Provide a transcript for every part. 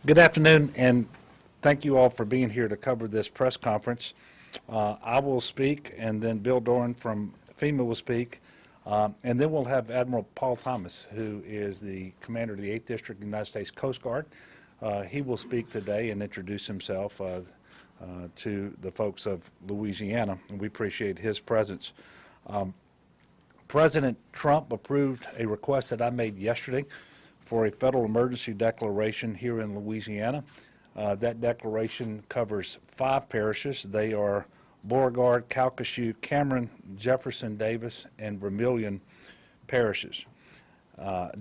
Good afternoon, and thank you all for being here to cover this press conference. I will speak, and then Bill Doran from FEMA will speak, and then we'll have Admiral Paul Thomas, who is the commander of the 8th District of the United States Coast Guard. He will speak today and introduce himself to the folks of Louisiana, and we appreciate his presence. President Trump approved a request that I made yesterday for a federal emergency declaration here in Louisiana. That declaration covers 5 parishes. They are Beauregard, Calcasieu, Cameron, Jefferson Davis, and Vermilion parishes.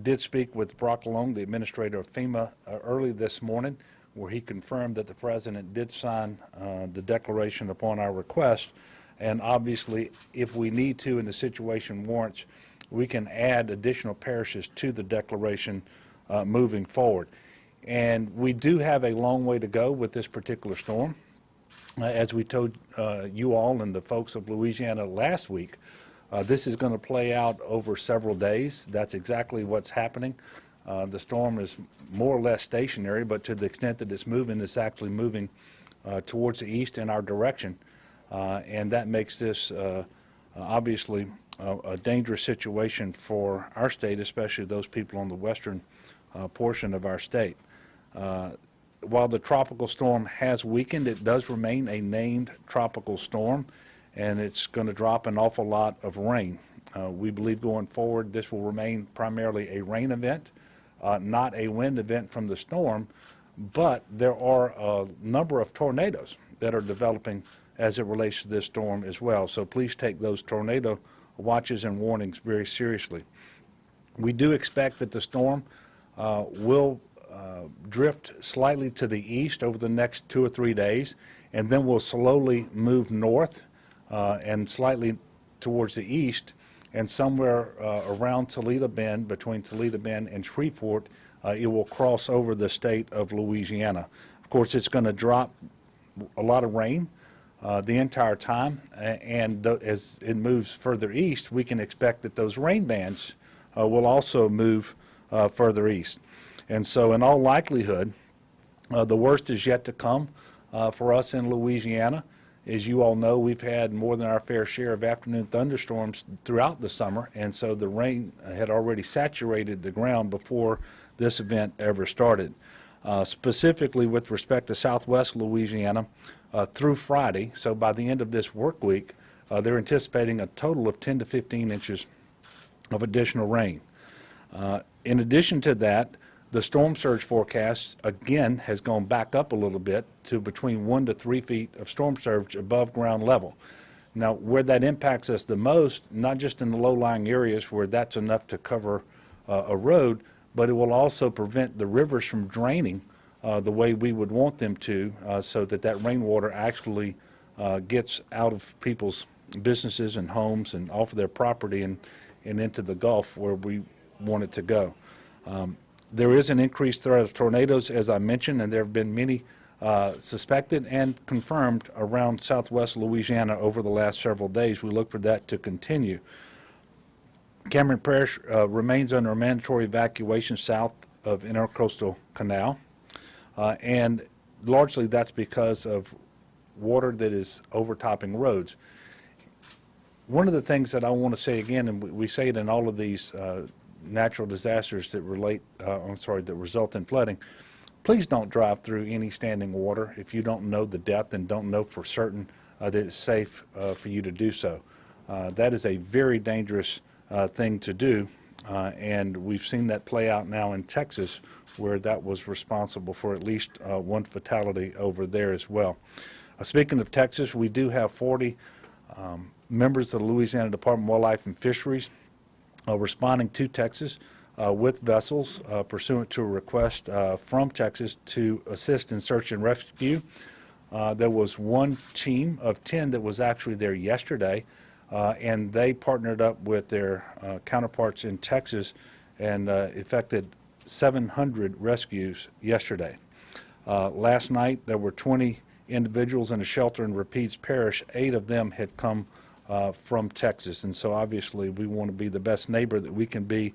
Did speak with Brock Long, the administrator of FEMA, early this morning, where he confirmed that the president did sign the declaration upon our request. And obviously, if we need to and the situation warrants, we can add additional parishes to the declaration moving forward. And we do have a long way to go with this particular storm. As we told you all and the folks of Louisiana last week, this is going to play out over several days. That's exactly what's happening. The storm is more or less stationary, but to the extent that it's moving, it's actually moving towards the east in our direction. And that makes this obviously a dangerous situation for our state, especially those people on the western portion of our state. While the tropical storm has weakened, it does remain a named tropical storm, and it's going to drop an awful lot of rain. We believe going forward this will remain primarily a rain event, not a wind event from the storm, but there are a number of tornadoes that are developing as it relates to this storm as well. So please take those tornado watches and warnings very seriously. We do expect that the storm will drift slightly to the east over the next 2 or 3 days, and then will slowly move north and slightly towards the east, and somewhere around Toledo Bend, between Toledo Bend and Shreveport, it will cross over the state of Louisiana. Of course, it's going to drop a lot of rain the entire time, and as it moves further east, we can expect that those rain bands will also move further east. And so in all likelihood, the worst is yet to come for us in Louisiana. As you all know, we've had more than our fair share of afternoon thunderstorms throughout the summer, and so the rain had already saturated the ground before this event ever started. Specifically with respect to southwest Louisiana, through Friday, so by the end of this work week, they're anticipating a total of 10 to 15 inches of additional rain. In addition to that, the storm surge forecast again has gone back up a little bit to between 1 to 3 feet of storm surge above ground level. Now, where that impacts us the most, not just in the low-lying areas where that's enough to cover a road, but it will also prevent the rivers from draining the way we would want them to, so that rainwater actually gets out of people's businesses and homes and off of their property and into the Gulf where we want it to go. There is an increased threat of tornadoes, as I mentioned, and there have been many suspected and confirmed around southwest Louisiana over the last several days. We look for that to continue. Cameron Parish remains under a mandatory evacuation south of Intercoastal Canal, and largely that's because of water that is overtopping roads. One of the things that I want to say again, and we say it in all of these natural disasters that that result in flooding, please don't drive through any standing water if you don't know the depth and don't know for certain that it's safe for you to do so. That is a very dangerous thing to do, and we've seen that play out now in Texas, where that was responsible for at least one fatality over there as well. Speaking of Texas, we do have 40 members of the Louisiana Department of Wildlife and Fisheries responding to Texas with vessels pursuant to a request from Texas to assist in search and rescue. There was one team of 10 that was actually there yesterday, and they partnered up with their counterparts in Texas and effected 700 rescues yesterday. Last night there were 20 individuals in a shelter in Rapides Parish. 8 of them had come from Texas, and so obviously we want to be the best neighbor that we can be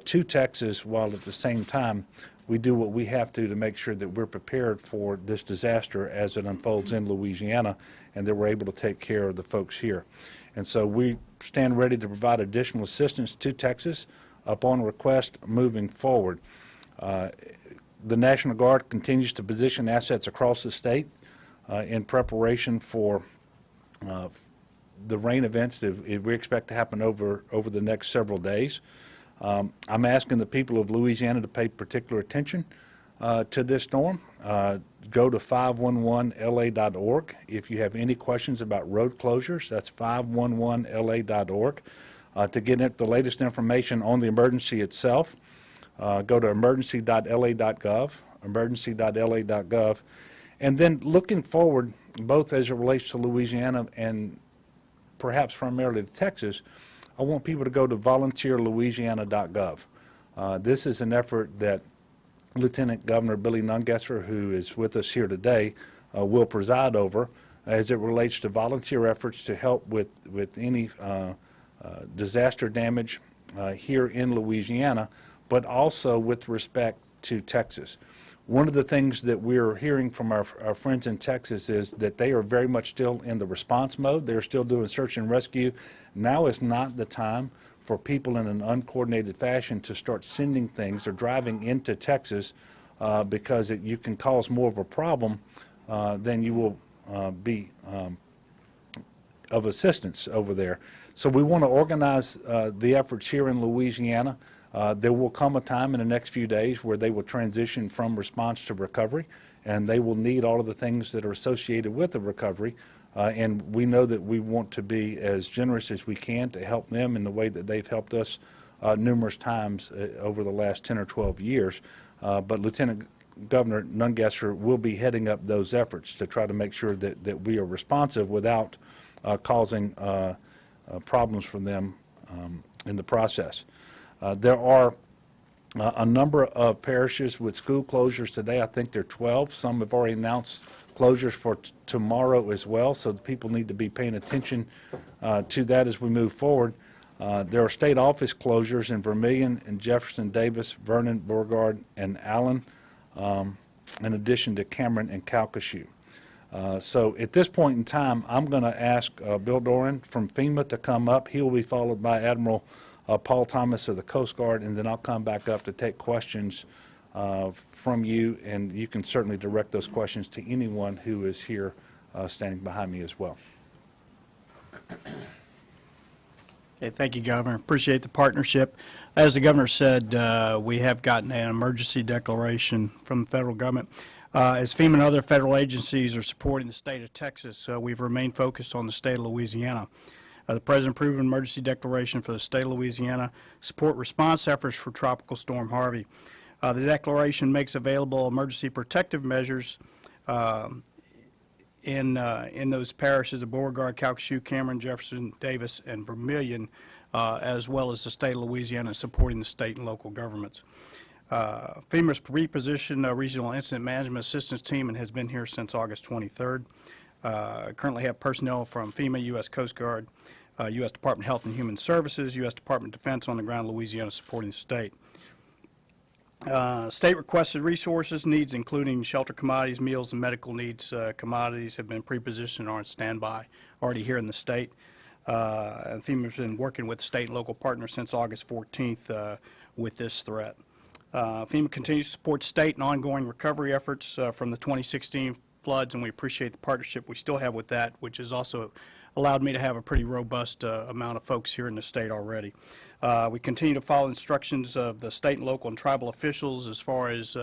to Texas, while at the same time we do what we have to make sure that we're prepared for this disaster as it unfolds in Louisiana, and that we're able to take care of the folks here. And so we stand ready to provide additional assistance to Texas upon request moving forward. The National Guard continues to position assets across the state in preparation for the rain events that we expect to happen over the next several days. I'm asking the people of Louisiana to pay particular attention to this storm. Go to 511la.org if you have any questions about road closures. That's 511la.org. To get the latest information on the emergency itself, go to emergency.la.gov, emergency.la.gov. And then looking forward, both as it relates to Louisiana and perhaps primarily to Texas, I want people to go to volunteerlouisiana.gov. This is an effort that Lieutenant Governor Billy Nungesser, who is with us here today, will preside over as it relates to volunteer efforts to help with any disaster damage here in Louisiana, but also with respect to Texas. One of the things that we're hearing from our friends in Texas is that they are very much still in the response mode. They're still doing search and rescue. Now is not the time for people in an uncoordinated fashion to start sending things or driving into Texas because you can cause more of a problem than you will be of assistance over there. So we want to organize the efforts here in Louisiana. There will come a time in the next few days where they will transition from response to recovery, and they will need all of the things that are associated with the recovery. And we know that we want to be as generous as we can to help them in the way that they've helped us numerous times over the last 10 or 12 years. But Lieutenant Governor Nungesser will be heading up those efforts to try to make sure that we are responsive without causing problems for them in the process. There are a number of parishes with school closures today. I think there are 12. Some have already announced closures for tomorrow as well, so the people need to be paying attention to that as we move forward. There are state office closures in Vermilion and Jefferson Davis, Vernon, Beauregard, and Allen, in addition to Cameron and Calcasieu. So at this point in time, I'm going to ask Bill Doran from FEMA to come up. He will be followed by Admiral Paul Thomas of the Coast Guard, and then I'll come back up to take questions from you, and you can certainly direct those questions to anyone who is here standing behind me as well. Okay, thank you, Governor. Appreciate the partnership. As the Governor said, we have gotten an emergency declaration from the federal government. As FEMA and other federal agencies are supporting the state of Texas, we've remained focused on the state of Louisiana. The President approved an emergency declaration for the state of Louisiana, support response efforts for Tropical Storm Harvey. The declaration makes available emergency protective measures in those parishes of Beauregard, Calcasieu, Cameron, Jefferson, Davis, and Vermilion, as well as the state of Louisiana, supporting the state and local governments. FEMA's repositioned Regional Incident Management Assistance Team and has been here since August 23rd. Currently have personnel from FEMA, U.S. Coast Guard, U.S. Department of Health and Human Services, U.S. Department of Defense on the ground in Louisiana supporting the state. State requested resources needs including shelter commodities, meals, and medical needs commodities have been pre-positioned and are on standby already here in the state. And FEMA has been working with state and local partners since August 14th with this threat. FEMA continues to support state and ongoing recovery efforts from the 2016 floods, and we appreciate the partnership we still have with that, which has also allowed me to have a pretty robust amount of folks here in the state already. We continue to follow instructions of the state and local and tribal officials as far as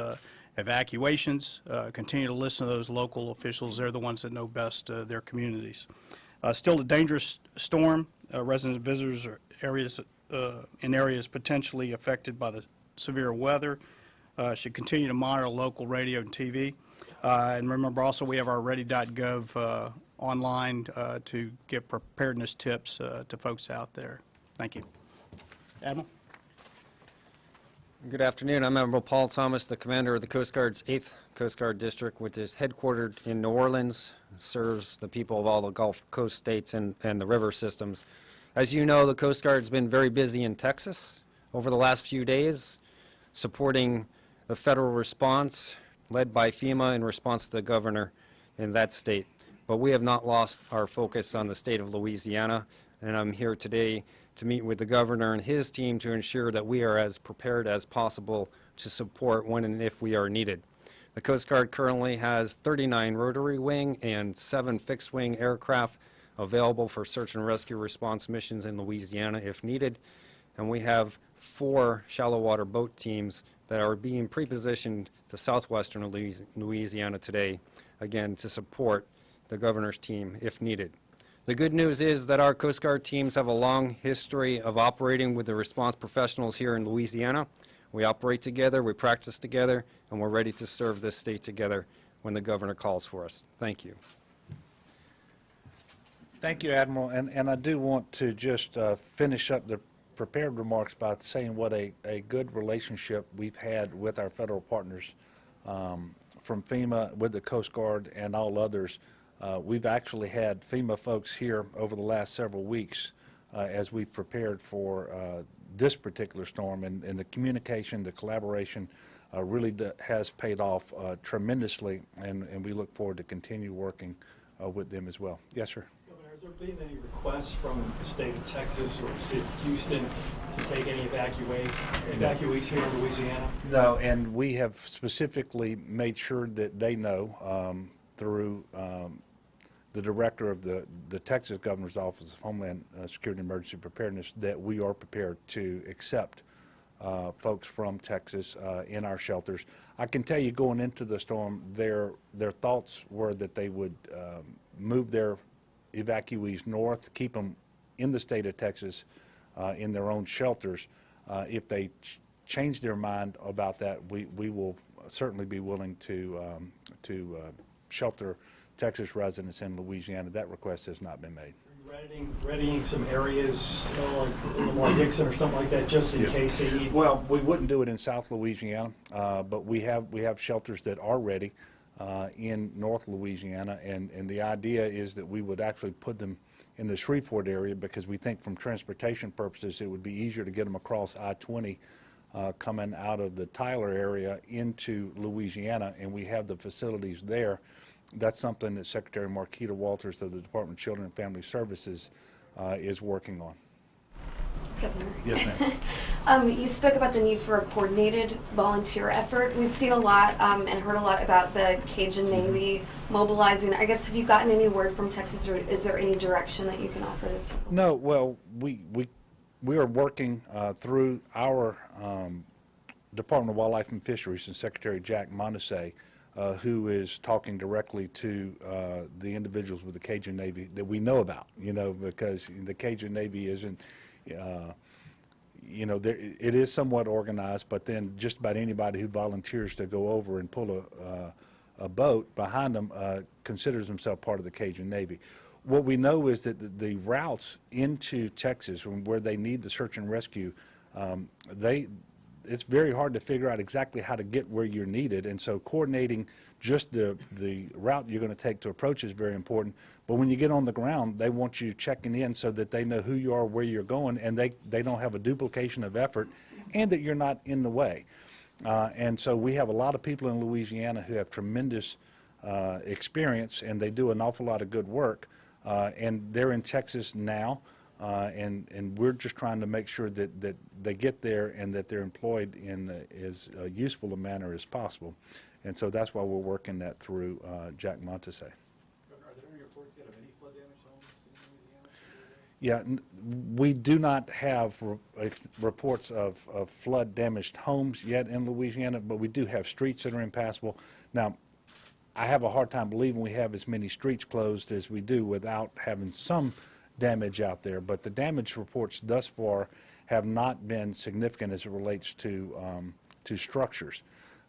evacuations. Continue to listen to those local officials. They're the ones that know best their communities. Still a dangerous storm. Resident visitors are in areas potentially affected by the severe weather should continue to monitor local radio and TV. And remember also we have our ready.gov online to give preparedness tips to folks out there. Thank you. Admiral? Good afternoon. I'm Admiral Paul Thomas, the commander of the Coast Guard's 8th Coast Guard District, which is headquartered in New Orleans, serves the people of all the Gulf Coast states and the river systems. As you know, the Coast Guard's been very busy in Texas over the last few days, supporting the federal response led by FEMA in response to the governor in that state. But we have not lost our focus on the state of Louisiana, and I'm here today to meet with the governor and his team to ensure that we are as prepared as possible to support when and if we are needed. The Coast Guard currently has 39 rotary wing and 7 fixed wing aircraft available for search and rescue response missions in Louisiana if needed, and we have 4 shallow water boat teams that are being pre-positioned to southwestern Louisiana today, again, to support the governor's team if needed. The good news is that our Coast Guard teams have a long history of operating with the response professionals here in Louisiana. We operate together, we practice together, and we're ready to serve this state together when the governor calls for us. Thank you. Thank you, Admiral. And I do want to just finish up the prepared remarks by saying what a good relationship we've had with our federal partners from FEMA, with the Coast Guard, and all others. We've actually had FEMA folks here over the last several weeks as we've prepared for this particular storm, and the communication, the collaboration really has paid off tremendously, and we look forward to continue working with them as well. Yes, sir. Governor, has there been any requests from the state of Texas or the state of Houston to take any evacuees here in Louisiana? No, and we have specifically made sure that they know through the director of the Texas Governor's Office of Homeland Security and Emergency Preparedness that we are prepared to accept folks from Texas in our shelters. I can tell you, going into the storm, their thoughts were that they would move their evacuees north, keep them in the state of Texas in their own shelters. If they change their mind about that, we will certainly be willing to shelter Texas residents in Louisiana. That request has not been made. Are you readying some areas like Lamar Dixon or something like that, just in case they need? Well, we wouldn't do it in South Louisiana, but we have shelters that are ready in North Louisiana, and the idea is that we would actually put them in the Shreveport area because we think from transportation purposes it would be easier to get them across I-20 coming out of the Tyler area into Louisiana, and we have the facilities there. That's something that Secretary Marquita Walters of the Department of Children and Family Services is working on. Governor. Yes, ma'am. You spoke about the need for a coordinated volunteer effort. We've seen a lot and heard a lot about the Cajun Navy mobilizing. I guess, have you gotten any word from Texas, or is there any direction that you can offer this? No, well, we are working through our Department of Wildlife and Fisheries and Secretary Jack Montese, who is talking directly to the individuals with the Cajun Navy that we know about, because the Cajun Navy isn't, it is somewhat organized, but then just about anybody who volunteers to go over and pull a boat behind them considers himself part of the Cajun Navy. What we know is that the routes into Texas, where they need the search and rescue, it's very hard to figure out exactly how to get where you're needed, and so coordinating just the route you're going to take to approach is very important. But when you get on the ground, they want you checking in so that they know who you are, where you're going, and they don't have a duplication of effort, and that you're not in the way. And so we have a lot of people in Louisiana who have tremendous experience, and they do an awful lot of good work, and they're in Texas now. And we're just trying to make sure that they get there and that they're employed in as useful a manner as possible. And so that's why we're working that through Jack Montese. Are there any reports yet of any flood damage homes in Louisiana? Yeah, we do not have reports of flood damaged homes yet in Louisiana, but we do have streets that are impassable. Now, I have a hard time believing we have as many streets closed as we do without having some damage out there, but the damage reports thus far have not been significant as it relates to structures.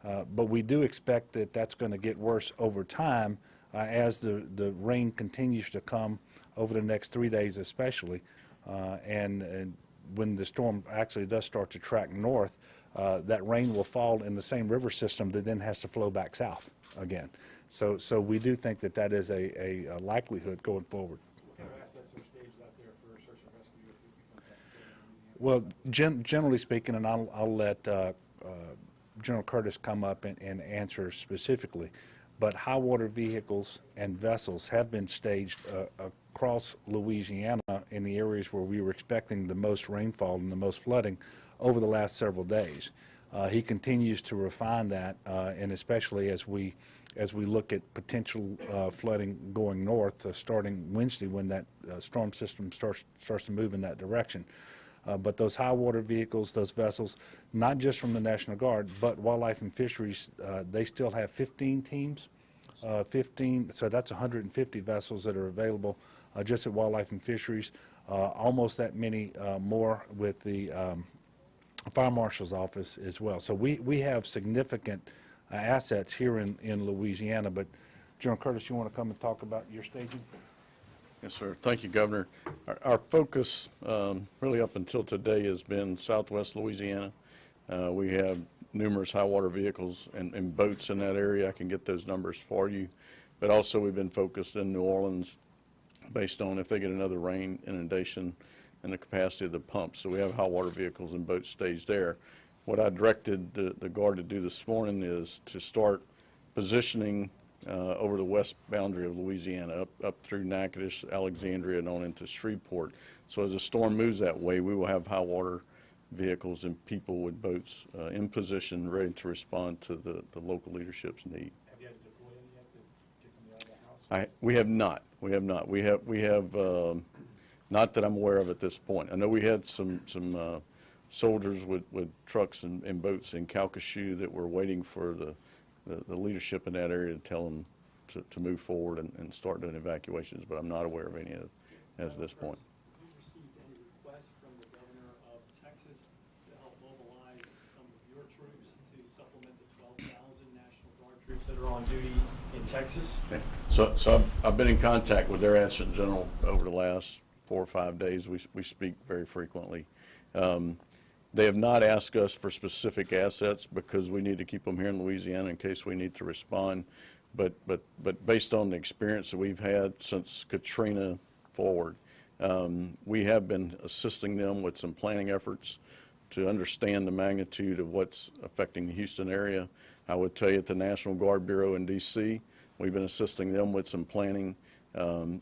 But we do expect that that's going to get worse over time as the rain continues to come over the next 3 days especially, and when the storm actually does start to track north, that rain will fall in the same river system that then has to flow back south again. So we do think that is a likelihood going forward. Well, generally speaking, and I'll let General Curtis come up and answer specifically. But high water vehicles and vessels have been staged across Louisiana in the areas where we were expecting the most rainfall and the most flooding over the last several days. He continues to refine that, and especially as we look at potential flooding going north, starting Wednesday when that storm system starts to move in that direction. But those high water vehicles, those vessels, not just from the National Guard, but Wildlife and Fisheries, they still have 15 teams, 15, so that's 150 vessels that are available just at Wildlife and Fisheries, almost that many more with the Fire Marshal's office as well. So we have significant assets here in Louisiana, but General Curtis, you want to come and talk about your staging? Yes, sir. Thank you, Governor. Our focus really up until today has been southwest Louisiana. We have numerous high water vehicles and boats in that area. I can get those numbers for you. But also we've been focused in New Orleans based on if they get another rain inundation and the capacity of the pumps. So we have high water vehicles and boats staged there. What I directed the Guard to do this morning is to start positioning over the west boundary of Louisiana, up through Natchitoches, Alexandria, and on into Shreveport. So as the storm moves that way, we will have high water vehicles and people with boats in position, ready to respond to the local leadership's need. Have you had to deploy any yet to get somebody out of the house? We have not. We have not. We have not that I'm aware of at this point. I know we had some soldiers with trucks and boats in Calcasieu that were waiting for the leadership in that area to tell them to move forward and start doing evacuations, but I'm not aware of any as of this point. Have you received any requests from the governor of Texas to help mobilize some of your troops to supplement the 12,000 National Guard troops that are on duty in Texas? Okay. So I've been in contact with their Adjutant General over the last 4 or 5 days. We speak very frequently. They have not asked us for specific assets because we need to keep them here in Louisiana in case we need to respond. But based on the experience that we've had since Katrina forward, we have been assisting them with some planning efforts to understand the magnitude of what's affecting the Houston area. I would tell you at the National Guard Bureau in D.C., we've been assisting them with some planning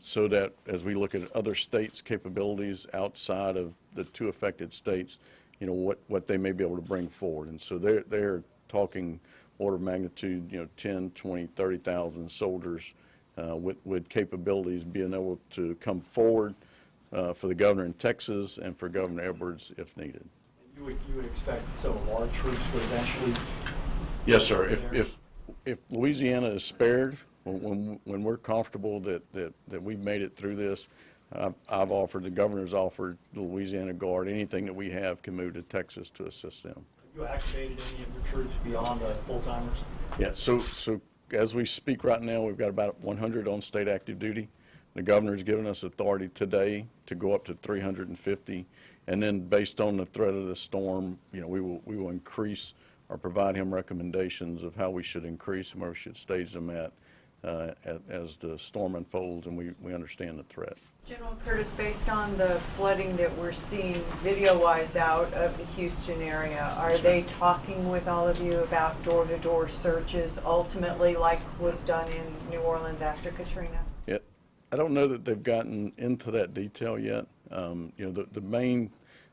so that as we look at other states' capabilities outside of the 2 affected states, you know, what they may be able to bring forward. And so they're talking order of magnitude, you know, 10, 20, 30,000 soldiers with capabilities being able to come forward for the governor in Texas and for Governor Edwards if needed. And you would expect some of our troops would eventually... Yes, sir. If Louisiana is spared, when we're comfortable that we've made it through this, I've offered, the governor's offered the Louisiana Guard, anything that we have can move to Texas to assist them. Have you activated any of your troops beyond the full-timers? Yeah, so as we speak right now, we've got about 100 on state active duty. The governor's given us authority today to go up to 350, and then based on the threat of the storm, you know, we will increase or provide him recommendations of how we should increase and where we should stage them at as the storm unfolds and we understand the threat. General Curtis, based on the flooding that we're seeing video-wise out of the Houston area, are they talking with all of you about door-to-door searches ultimately like was done in New Orleans after Katrina? Yeah, I don't know that they've gotten into that detail yet. You know, the main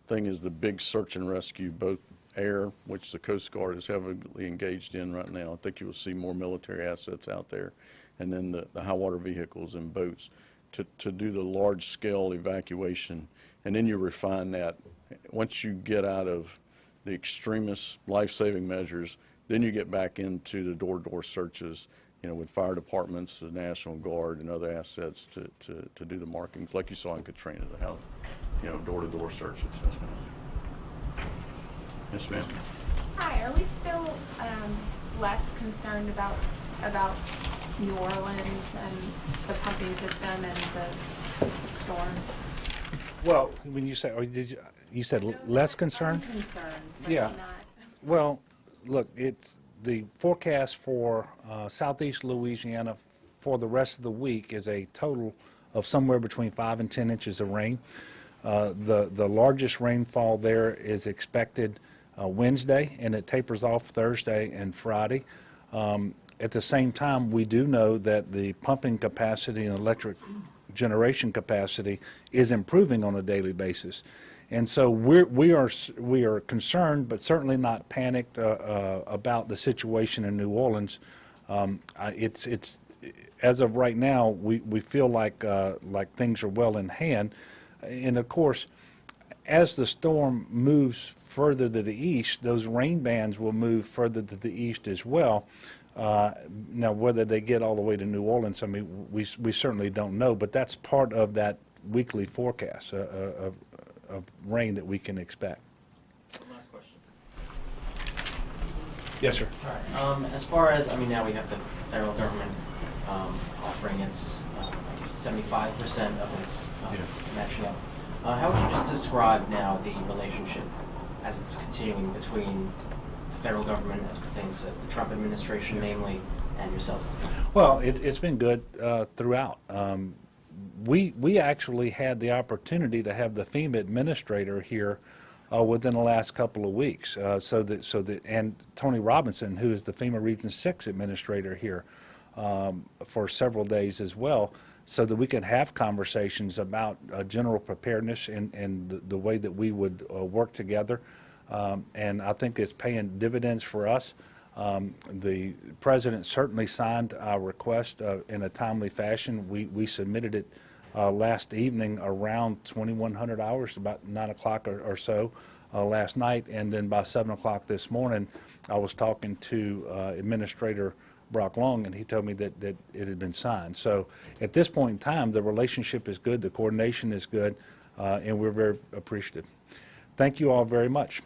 thing is the big search and rescue, both air, which the Coast Guard is heavily engaged in right now. I think you will see more military assets out there, and then the high water vehicles and boats to do the large-scale evacuation. And then you refine that. Once you get out of the extremist life-saving measures, then you get back into the door-to-door searches, you know, with fire departments, the National Guard, and other assets to do the markings, like you saw in Katrina, the house, you know, door-to-door searches. Yes, ma'am. Hi, are we still less concerned about New Orleans and the pumping system and the storm? Well, when you say, or you said less concerned? I'm concerned, but Yeah. not. Well, look, it's the forecast for southeast Louisiana for the rest of the week is a total of somewhere between 5 and 10 inches of rain. The largest rainfall there is expected Wednesday, and it tapers off Thursday and Friday. At the same time, we do know that the pumping capacity and electric generation capacity is improving on a daily basis. And so we are concerned, but certainly not panicked about the situation in New Orleans. It's as of right now, we feel like things are well in hand. And of course, as the storm moves further to the east, those rain bands will move further to the east as well. Now, whether they get all the way to New Orleans, I mean, we certainly don't know, but that's part of that weekly forecast of rain that we can expect. Last question. Yes, sir. All right. As far as, I mean, now we have the federal government offering its, I guess, 75% of its matching up. How would you just describe now the relationship as it's continuing between the federal government as pertains to the Trump administration, namely, and yourself? Well, it's been good throughout. We actually had the opportunity to have the FEMA administrator here within the last couple of weeks. And Tony Robinson, who is the FEMA Region 6 administrator here, for several days as well, so that we can have conversations about general preparedness and the way that we would work together. And I think it's paying dividends for us. The president certainly signed our request in a timely fashion. We submitted it last evening around 2100 hours, about 9 o'clock or so last night, and then by 7 o'clock this morning, I was talking to Administrator Brock Long, and he told me that it had been signed. So at this point in time, the relationship is good, the coordination is good, and we're very appreciative. Thank you all very much.